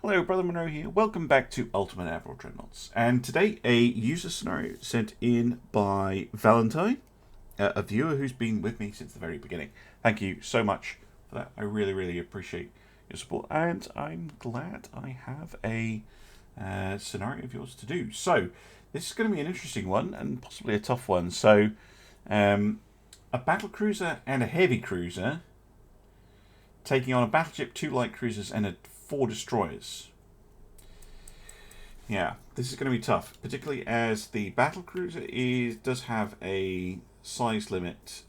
Hello, Brother Monroe here. Welcome back to Ultimate Admiral Dreadnoughts. And today, a user scenario sent in by Valentine, a viewer who's been with me since the very beginning. Thank you so much for that. I really, really appreciate your support. And I'm glad I have a scenario of yours to do. So, this is going to be an interesting one and possibly a tough one. So, a battlecruiser and a heavy cruiser taking on a battleship, 2 light cruisers, and 4 destroyers. Yeah, this is going to be tough, particularly as the battlecruiser does have a size limit,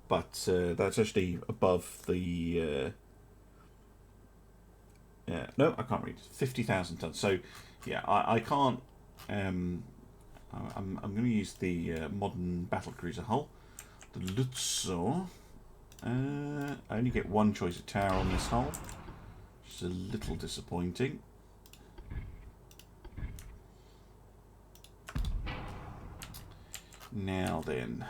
but that's actually above the. No, I can't read. 50,000 tons. So, yeah, I can't. I'm going to use the modern battlecruiser hull, the Lutzo. I only get one choice of tower on this hull, which is a little disappointing. Now then,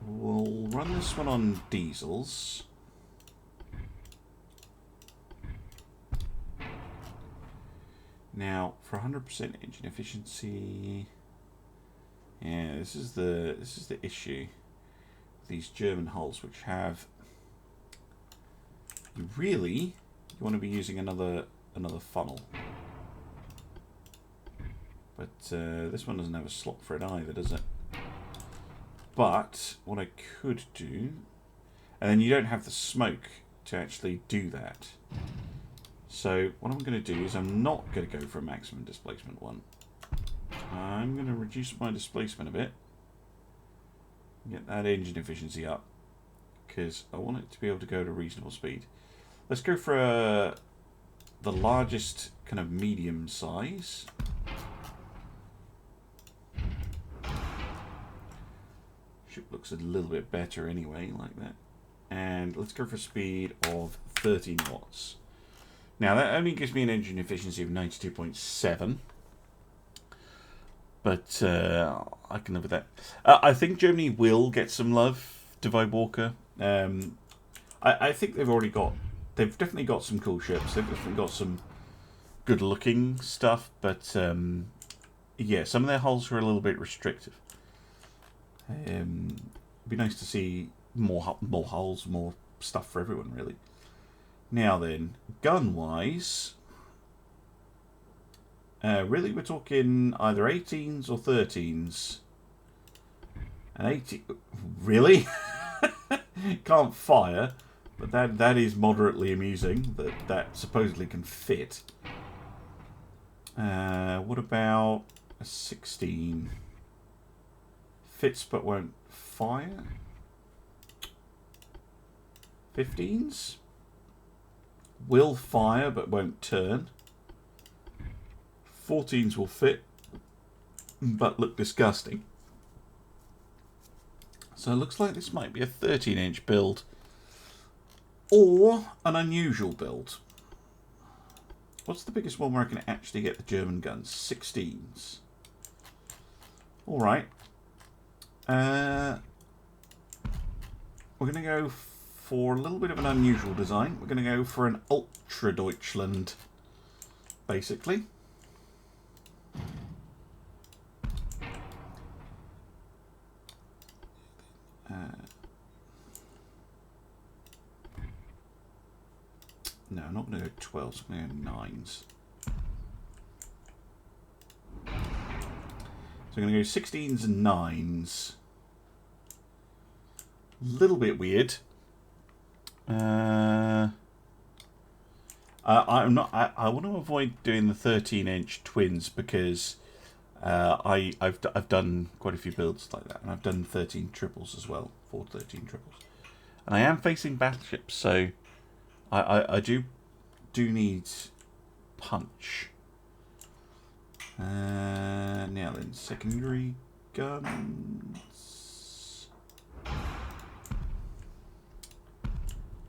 we'll run this one on diesels. Now, for 100% engine efficiency. Yeah, this is the issue. These German hulls, which have you want to be using another funnel, but this one doesn't have a slot for it either, does it? But what I could do, and then you don't have the smoke to actually do that. So what I'm going to do is I'm not going to go for a maximum displacement one. I'm going to reduce my displacement a bit, get that engine efficiency up, because I want it to be able to go at a reasonable speed. Let's go for the largest kind of medium size. Ship looks a little bit better anyway, like that. And let's go for a speed of 30 knots. Now that only gives me an engine efficiency of 92.7. But I can live with that. I think Germany will get some love, Divide Walker. I think they've definitely got some cool ships. They've definitely got some good-looking stuff. But yeah, some of their hulls are a little bit restrictive. It'd be nice to see more hulls, more stuff for everyone, really. Now then, gun-wise. Really, we're talking either 18s or 13s. An 18, really? Can't fire, but that is moderately amusing. That supposedly can fit. What about a 16? Fits but won't fire. 15s will fire but won't turn. 14s will fit, but look disgusting. So it looks like this might be a 13-inch build, or an unusual build. What's the biggest one where I can actually get the German guns? 16s. Alright. We're going to go for a little bit of an unusual design. We're going to go for an Ultra Deutschland, basically. No, I'm not going to go 12s, I'm going to go 9s. So I'm going to go 16s and 9s. Little bit weird. I want to avoid doing the 13-inch twins because I've done quite a few builds like that, and I've done 13 triples as well, 4 13 triples, and I am facing battleships, so I do need punch. Now then, secondary guns.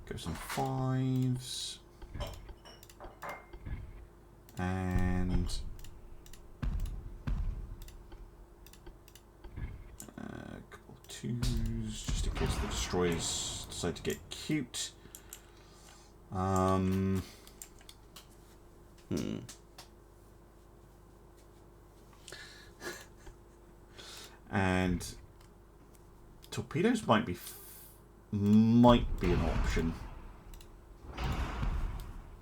Go some 5s. And a couple of 2s, just in case the destroyers decide to get cute. And torpedoes might be an option.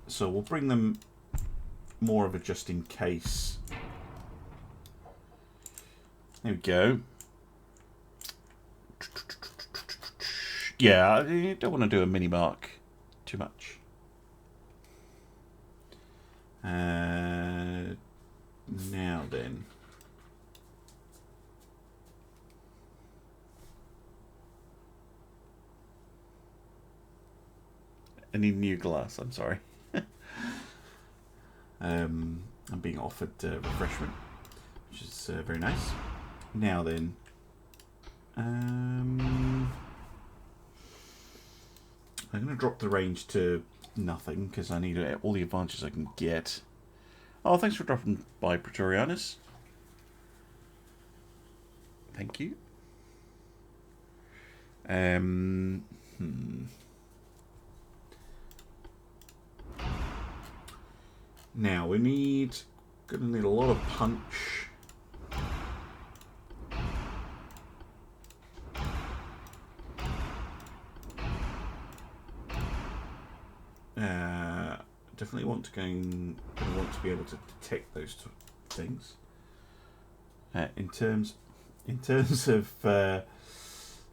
So we'll bring them more of a just in case. There we go. Yeah, I don't want to do a mini mark too much. Now then. I need new glass, I'm sorry. I'm being offered refreshment, which is very nice. Now then. I'm going to drop the range to nothing because I need all the advantages I can get. Oh, thanks for dropping by, Praetorianus. Thank you. Now we gonna need a lot of punch. Definitely want to be able to detect those things. In terms of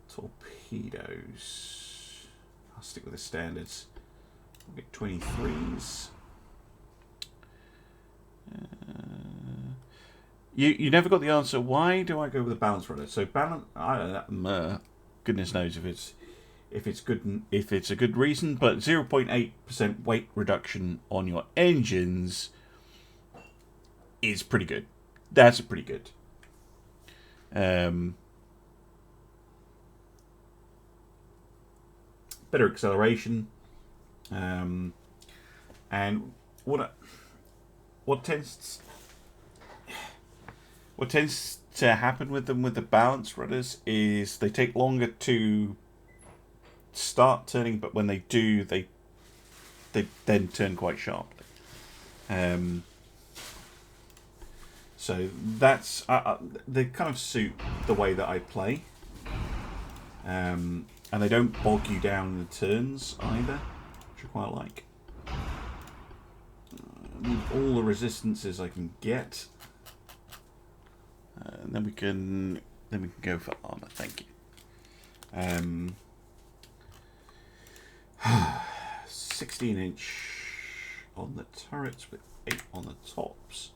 torpedoes, I'll stick with the standards. We'll get 23s. You never got the answer. Why do I go with a balance rudder? So goodness knows if it's a good reason, but 0.8% weight reduction on your engines is pretty good. That's pretty good. Better acceleration, and what tends to happen with them with the balance rudders is they take longer to start turning, but when they do, they then turn quite sharply. So that's they kind of suit the way that I play, and they don't bog you down in the turns either, which I quite like. I need all the resistances I can get, and then we can go for armor. Thank you. 16-inch on the turrets with 8 on the tops.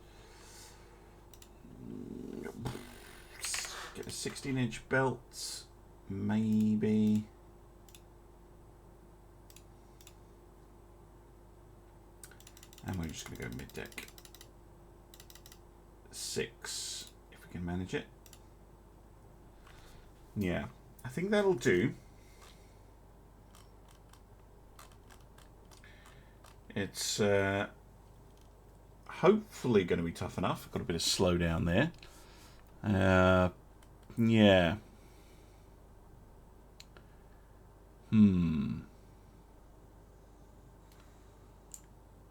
Get a 16-inch belt, maybe. And we're just going to go mid-deck. 6, if we can manage it. Yeah, I think that'll do. It's hopefully going to be tough enough. Got a bit of slowdown there. Yeah.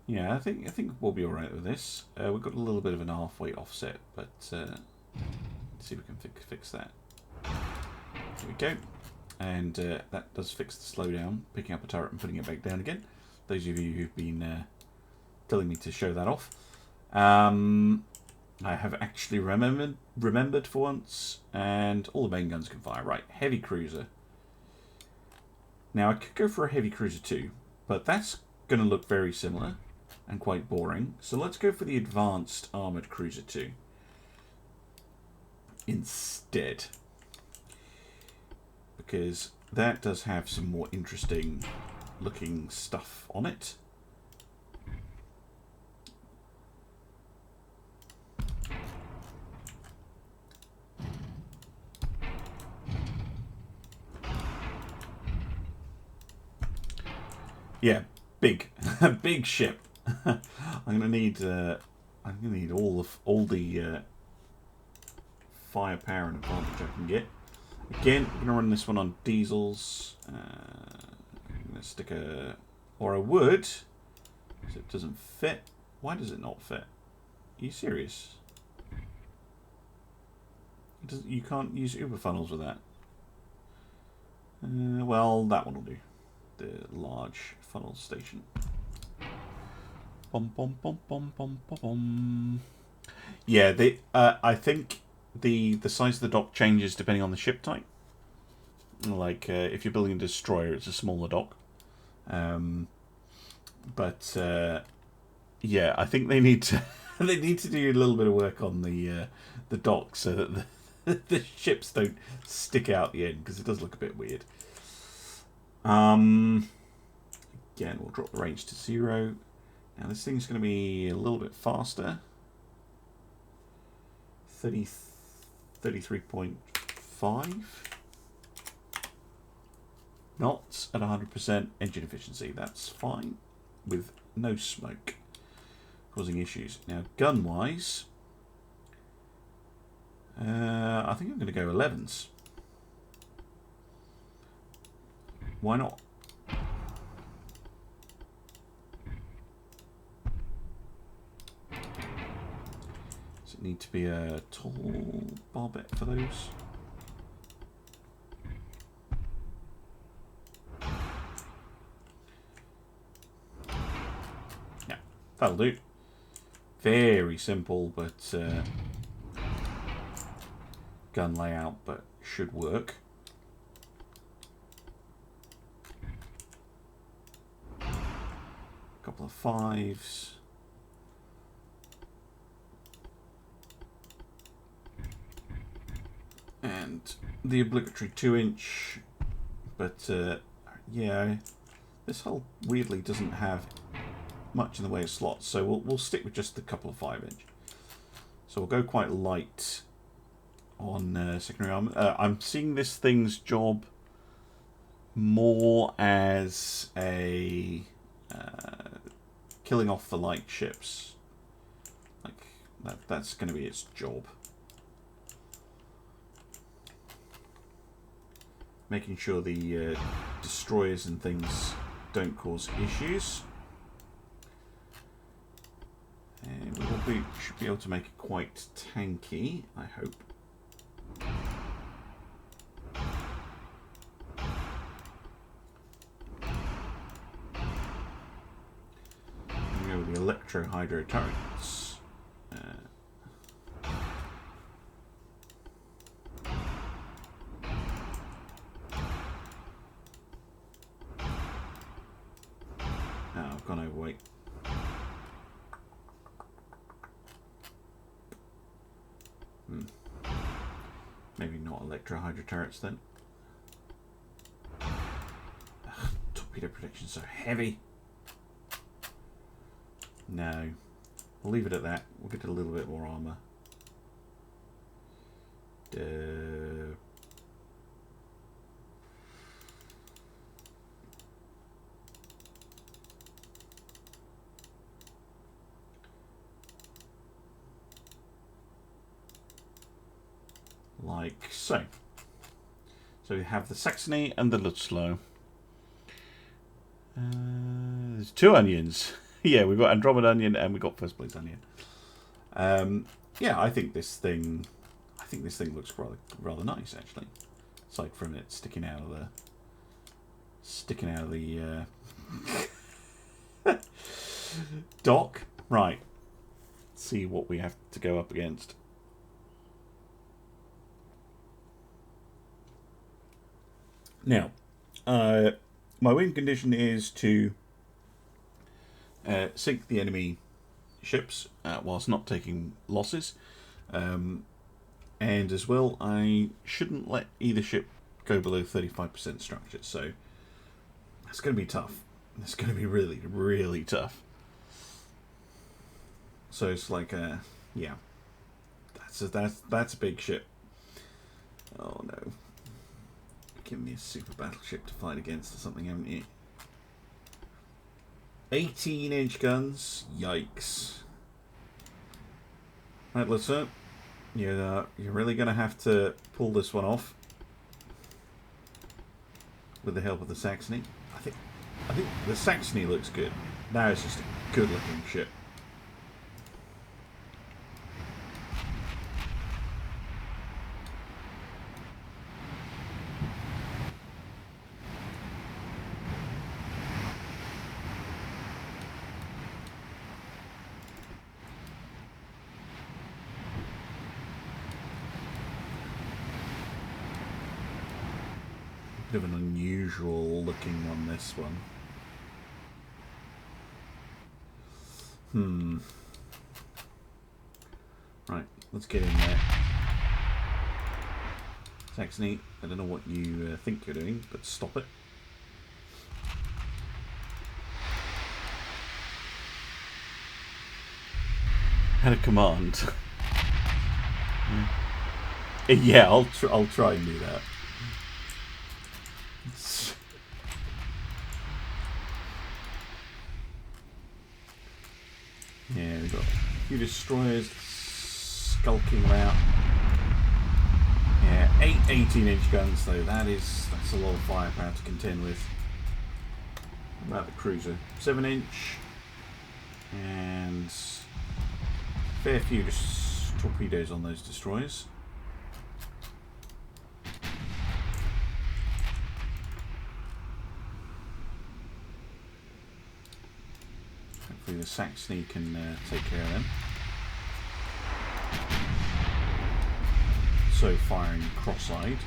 Yeah, I think we'll be all right with this. We've got a little bit of an half-weight offset, but let's see if we can fix that. There we go. And that does fix the slowdown, picking up a turret and putting it back down again. Those of you who've been telling me to show that off. I have actually remembered for once, and all the main guns can fire. Right, heavy cruiser. Now I could go for a heavy cruiser too, but that's going to look very similar and quite boring. So let's go for the advanced armored cruiser 2 instead, because that does have some more interesting looking stuff on it. Yeah, big, big ship. I'm gonna need all the firepower and advantage I can get. Again, we're going to run this one on diesels. I'm going to stick a... or a wood. Because it doesn't fit. Why does it not fit? Are you serious? You can't use Uber funnels with that. Well, that one will do. The large funnel station. Bum, bum, bum, bum, bum, bum, bum. Yeah, I think the size of the dock changes depending on the ship type. Like if you're building a destroyer, it's a smaller dock. But yeah, I think they need to they need to do a little bit of work on the dock so that the ships don't stick out the end, because it does look a bit weird. Again, we'll drop the range to 0. Now this thing's going to be a little bit faster. 33.5 knots at 100% engine efficiency. That's fine, with no smoke causing issues. Now, gun-wise, I think I'm going to go 11s. Why not? Does it need to be a tall barbette for those? Yeah, that'll do. Very simple, but gun layout, but should work. Couple of 5s. And the obligatory 2-inch. But yeah, this hull weirdly doesn't have much in the way of slots, so we'll stick with just a couple of 5-inch. So we'll go quite light on secondary armor. I'm seeing this thing's job more as a killing off the light ships. Like that's going to be its job. Making sure the destroyers and things don't cause issues. And we should be able to make it quite tanky, I hope. We go with the electro-hydro turrets. Now I've gone overweight. Maybe not electro-hydro turrets then. Ugh, torpedo protection so heavy. No. We'll leave it at that. We'll get a little bit more armour. Like so. So we have the Saxony and the Lutzlow. There's 2 onions. Yeah, we've got Andromeda onion and we've got First Place onion. Yeah, I think this thing looks rather nice actually. Aside from it sticking out of the dock. Right. Let's see what we have to go up against. Now, my win condition is to sink the enemy ships whilst not taking losses. And as well, I shouldn't let either ship go below 35% structure. So that's going to be tough. It's going to be really, really tough. So it's like, yeah, that's a big ship. Oh no. Give me a super battleship to fight against or something, haven't you? 18-inch guns. Yikes. Right, listen. You're really going to have to pull this one off. with the help of the Saxony. I think the Saxony looks good. Now it's just a good looking ship. Bit of an unusual looking on this one. Right, let's get in there. Saxony, I don't know what you think you're doing, but stop it. Had a command. Yeah, I'll try and do that. Yeah, we've got a few destroyers skulking about. Yeah, 8 18-inch guns though. That's a lot of firepower to contend with. What about the cruiser? 7-inch and fair few torpedoes on those destroyers. Hopefully the Saxony can take care of them. So firing cross-eyed.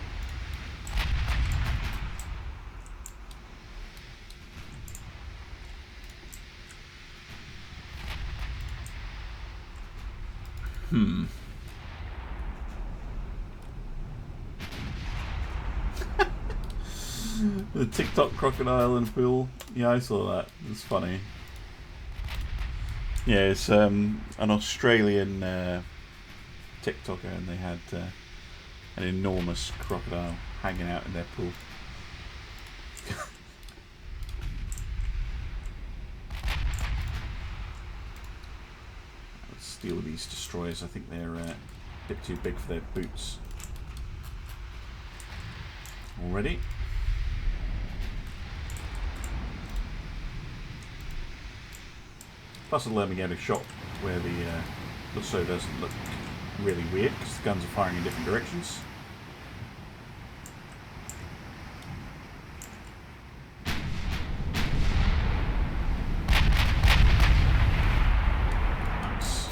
The TikTok crocodile and Phil. Yeah, I saw that. It's funny. Yeah, it's an Australian TikToker, and they had an enormous crocodile hanging out in their pool. Let's deal with these destroyers. I think they're a bit too big for their boots. Already. Plus it'll let me get a shot where the so doesn't look really weird because the guns are firing in different directions. Nice.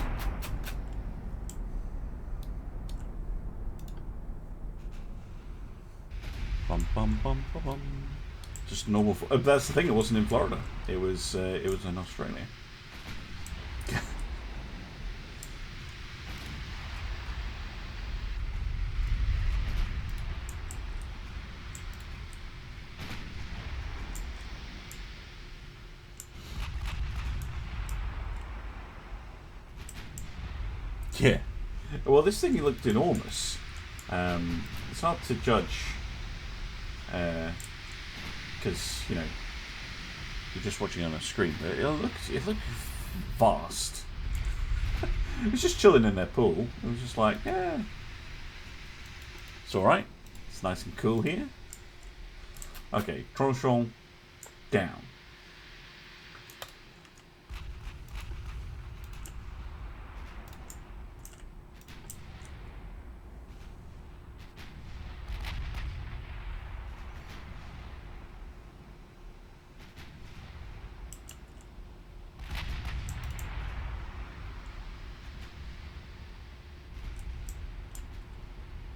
Bum bum bum bum bum. Just normal. That's the thing. It wasn't in Florida. It was in Australia. Yeah. Well, this thing looked enormous. It's hard to judge because you know you're just watching on a screen, but it looked vast. It was just chilling in their pool. It was just like, yeah, it's all right. It's nice and cool here. Okay, tronchon down.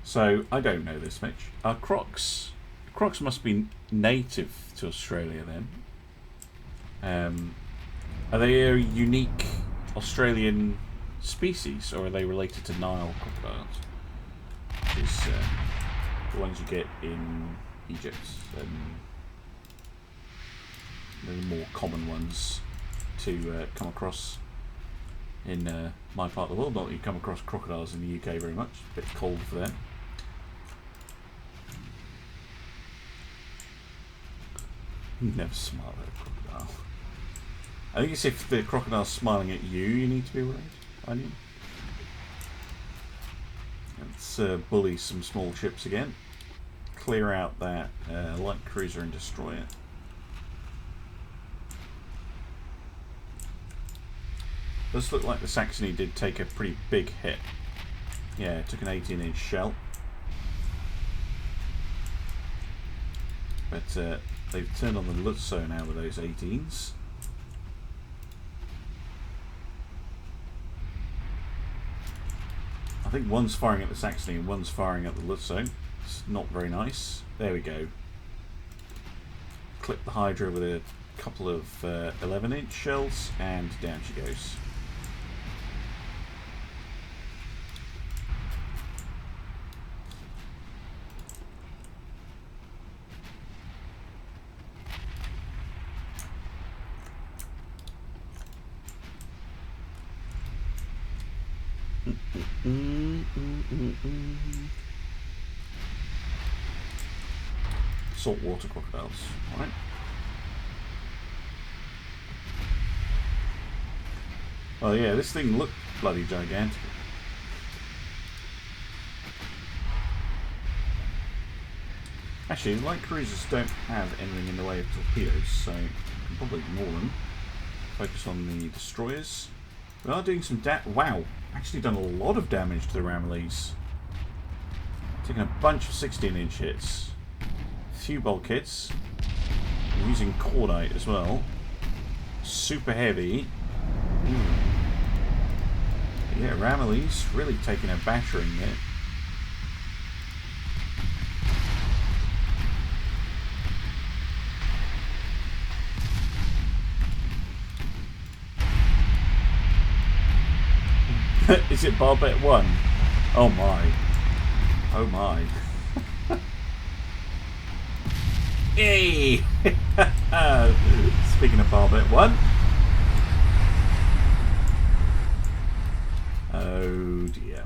So, I don't know this, Mitch. Are crocs must be native to Australia then. Are they a unique Australian species, or are they related to Nile crocodiles? Which is the ones you get in Egypt, and they're the more common ones to come across in my part of the world. Not that you come across crocodiles in the UK very much. A bit cold for them. Never smile at a crocodile. I think it's if the crocodile's smiling at you, you need to be worried. Aren't you? Let's bully some small ships again. clear out that light cruiser and destroy it. Does look like the Saxony did take a pretty big hit. Yeah, it took an 18-inch shell. But they've turned on the Lutzo now with those 18s. I think one's firing at the Saxony and one's firing at the Lutzo. It's not very nice. There we go. Clip the Hydra with a couple of 11-inch shells, and down she goes. Saltwater crocodiles, alright. Oh yeah, this thing looked bloody gigantic. Actually, light cruisers don't have anything in the way of torpedoes, so you can probably ignore them. Focus on the destroyers. We are doing some wow, actually done a lot of damage to the Ramillies. Taking a bunch of 16-inch hits. Few bulkheads. I'm using cordite as well. Super heavy. Yeah, Ramillies really taking a battering there. Is it Barbette 1? Oh my. Oh my. Hey! Speaking of Barbette 1. Oh dear.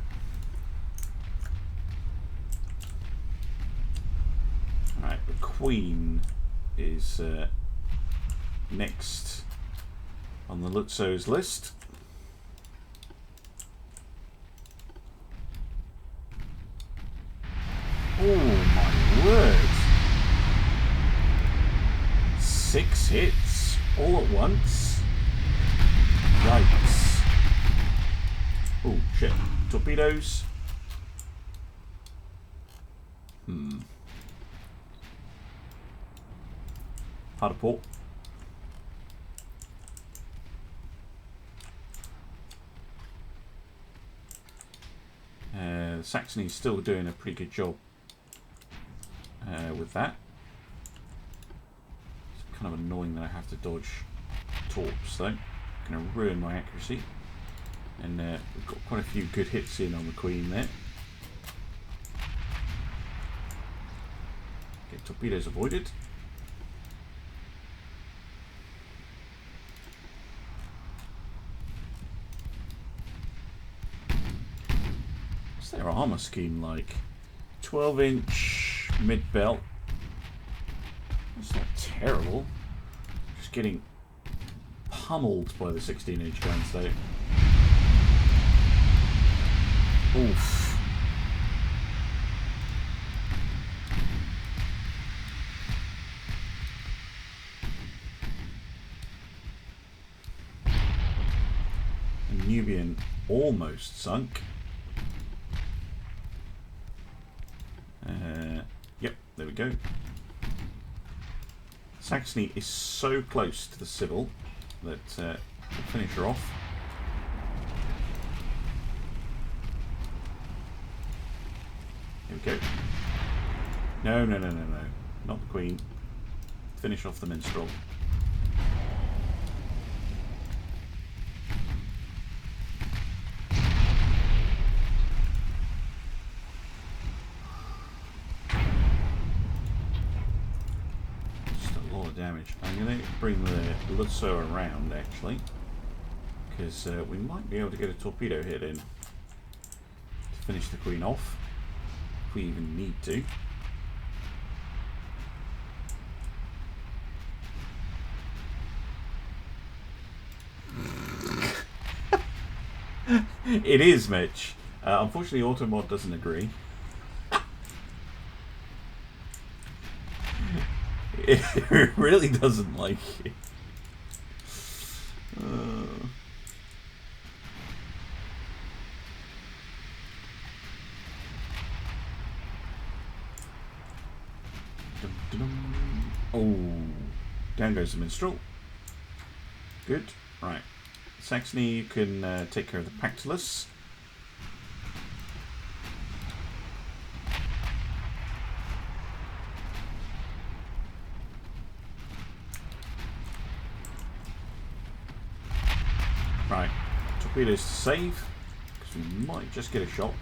Alright, the Queen is next on the Lutzo's list. Oh my word. 6 hits all at once. Yikes. Oh shit. Torpedoes. Hard to port. Saxony's still doing a pretty good job with that. It's kind of annoying that I have to dodge torps though. Going to ruin my accuracy. And we've got quite a few good hits in on the Queen there. Get torpedoes avoided. What's their armour scheme like? 12-inch mid-belt. That's not terrible. Just getting pummeled by the 16-inch guns though. Oof. And Nubian almost sunk. Yep, there we go. Saxony is so close to the civil that we'll finish her off. Here we go. No, no, no, no, no. Not the Queen. Finish off the Minstrel. Just a lot of damage. I'm going to bring the Lutzo around, actually. Because we might be able to get a torpedo hit in to finish the Queen off. We even need to. It is, Mitch. Unfortunately, Automod doesn't agree. It really doesn't like you. Oh, down goes the minstrel. Good. Right. Saxony, you can take care of the Pactolus. Right. Torpedoes to save, because we might just get a shot.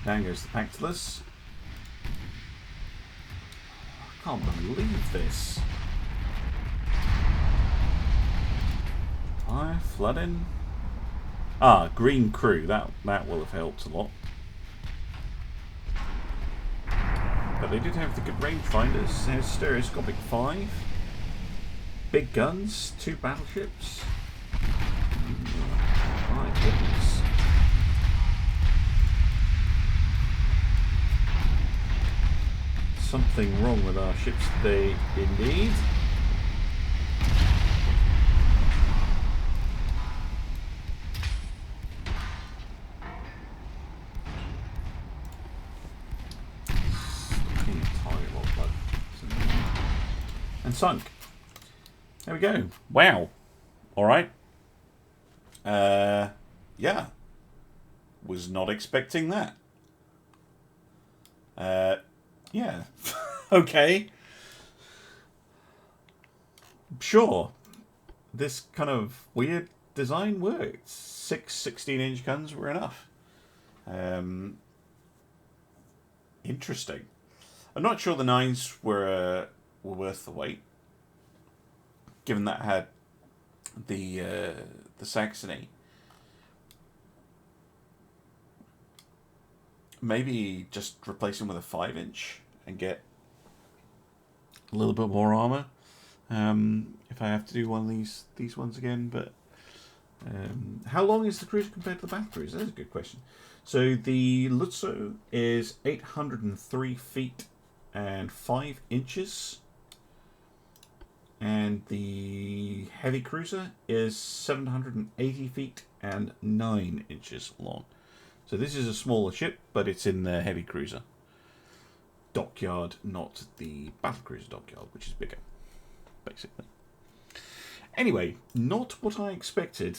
Down goes the Pactolus. I can't believe this. Fire, flooding. Ah, green crew. That will have helped a lot. But they did have the good rangefinders. There's stereoscopic 5. Big guns. 2 battleships. My goodness. Something wrong with our ships today, indeed. And sunk. There we go. Wow. Alright. Yeah. Was not expecting that. Yeah. Okay. Sure. This kind of weird design worked. 6 16-inch guns were enough. Interesting. I'm not sure the 9s were worth the wait, given that had the Saxony. Maybe just replace them with a 5-inch and get a little bit more armor. If I have to do one of these ones again, but how long is the cruiser compared to the battlecruiser? That's a good question. So the Lutzo is 803 feet and 5 inches. And the heavy cruiser is 780 feet and 9 inches long. So this is a smaller ship, but it's in the heavy cruiser dockyard, not the battlecruiser dockyard, which is bigger, basically. Anyway, not what I expected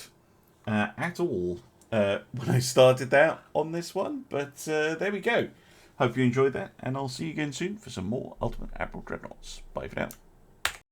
at all when I started out on this one, but there we go. Hope you enjoyed that, and I'll see you again soon for some more Ultimate Admiral Dreadnoughts. Bye for now.